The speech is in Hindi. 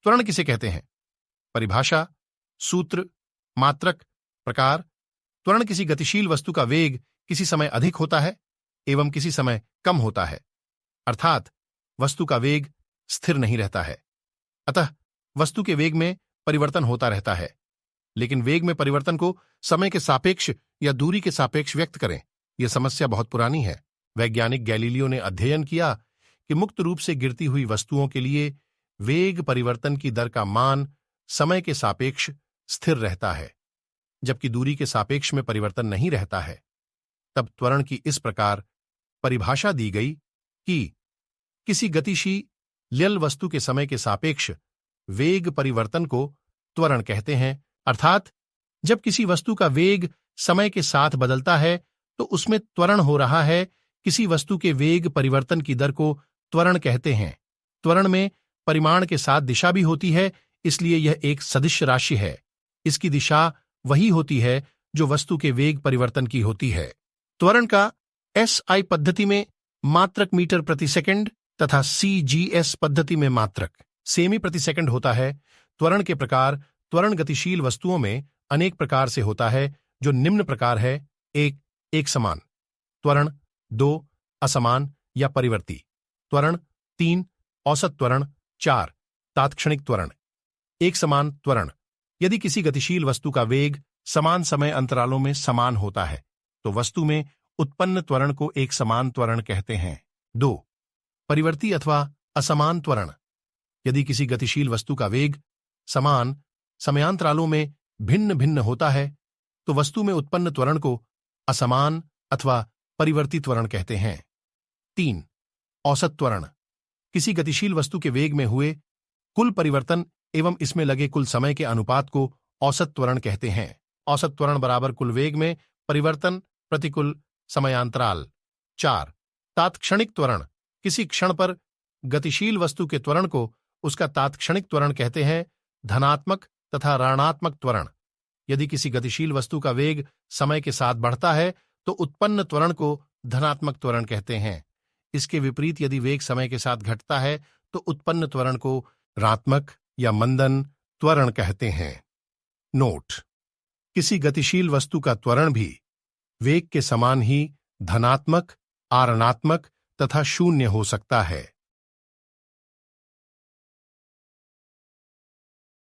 त्वरण किसे कहते हैं? परिभाषा, सूत्र, मात्रक, प्रकार। त्वरण किसी गतिशील वस्तु का वेग किसी समय अधिक होता है एवं किसी समय कम होता है, अर्थात वस्तु का वेग स्थिर नहीं रहता है। अतः वस्तु के वेग में परिवर्तन होता रहता है, लेकिन वेग में परिवर्तन को समय के सापेक्ष या दूरी के सापेक्ष व्यक्त करें, यह समस्या बहुत पुरानी है। वैज्ञानिक गैलीलियो ने अध्ययन किया कि मुक्त रूप से गिरती हुई वस्तुओं के लिए वेग परिवर्तन की दर का मान समय के सापेक्ष स्थिर रहता है, जबकि दूरी के सापेक्ष में परिवर्तन नहीं रहता है। तब त्वरण की इस प्रकार परिभाषा दी गई कि किसी गतिशील वस्तु के समय के सापेक्ष वेग परिवर्तन को त्वरण कहते हैं, अर्थात जब किसी वस्तु का वेग समय के साथ बदलता है तो उसमें त्वरण हो रहा है। किसी वस्तु के वेग परिवर्तन की दर को त्वरण कहते हैं। त्वरण में परिमाण के साथ दिशा भी होती है, इसलिए यह एक सदिश राशि है। इसकी दिशा वही होती है जो वस्तु के वेग परिवर्तन की होती है। त्वरण का SI पद्धति में मात्रक मीटर प्रति सेकंड तथा CGS पद्धति में मात्रक सेमी प्रति सेकंड होता है। त्वरण के प्रकार त्वरण गतिशील वस्तुओं में अनेक प्रकार से होता है, जो निम्न प्रकार है। 1. एक समान त्वरण। 2. असमान या परिवर्ती त्वरण। 3. औसत त्वरण। 4. तात्क्षणिक त्वरण। एक समान त्वरण: यदि किसी गतिशील वस्तु का वेग समान समय अंतरालों में समान होता है तो वस्तु में उत्पन्न त्वरण को एक समान त्वरण कहते हैं। 2. परिवर्ती अथवा असमान त्वरण: यदि किसी गतिशील वस्तु का वेग समान समयांतरालों में भिन्न भिन्न होता है तो वस्तु में उत्पन्न त्वरण को असमान अथवा परिवर्ती त्वरण कहते हैं। 3. औसत त्वरण: किसी गतिशील वस्तु के वेग में हुए कुल परिवर्तन एवं इसमें लगे कुल समय के अनुपात को औसत त्वरण कहते हैं। औसत त्वरण बराबर कुल वेग में परिवर्तन प्रतिकुल समयांतराल। 4. तात्क्षणिक त्वरण: किसी क्षण पर गतिशील वस्तु के त्वरण को उसका तात्क्षणिक त्वरण कहते हैं। धनात्मक तथा ऋणात्मक त्वरण: यदि किसी गतिशील वस्तु का वेग समय के साथ बढ़ता है तो उत्पन्न त्वरण को धनात्मक त्वरण कहते हैं। इसके विपरीत यदि वेग समय के साथ घटता है तो उत्पन्न त्वरण को ऋणात्मक या मंदन त्वरण कहते हैं। नोट: किसी गतिशील वस्तु का त्वरण भी वेग के समान ही धनात्मक, ऋणात्मक तथा शून्य हो सकता है।